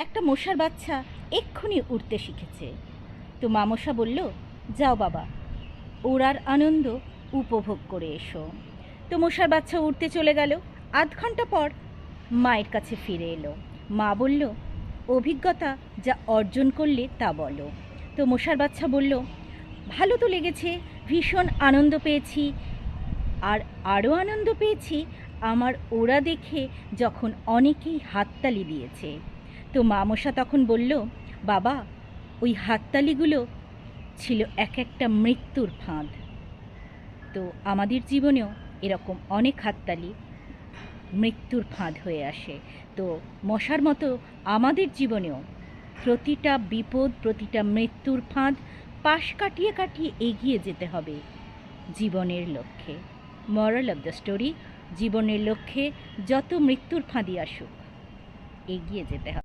একটা মশার বাচ্চা এক্ষুনি উড়তে শিখেছে। তো মামশা বলল, যাও বাবা, ওড়ার আনন্দ উপভোগ করে এসো। তো মশার বাচ্চা উড়তে চলে গেল। আধ ঘন্টা পর মায়ের কাছে ফিরে এলো। মা বলল, অভিজ্ঞতা যা অর্জন করলে তা বলো। তো মশার বাচ্চা বলল, ভালো তো লেগেছে, ভীষণ আনন্দ পেয়েছি। আর আরও আনন্দ পেয়েছি আমার ওরা দেখে যখন অনেকেই হাততালি দিয়েছে। তো মামশা তখন বলল, বাবা, ওই হাততালিগুলো ছিল এক একটা মৃত্যুর ফাঁদ। তো আমাদের জীবনেও এরকম অনেক হাততালি মৃত্যুর ফাঁদ হয়ে আসে। তো মশার মতো আমাদের জীবনেও প্রতিটা বিপদ, প্রতিটা মৃত্যুর ফাঁদ পাশ কাটিয়ে কাটিয়ে এগিয়ে যেতে হবে জীবনের লক্ষ্যে। মরাল অফ দ্য স্টোরি, জীবনের লক্ষ্যে যত মৃত্যুর ফাঁদি আসুক এগিয়ে যেতে হবে।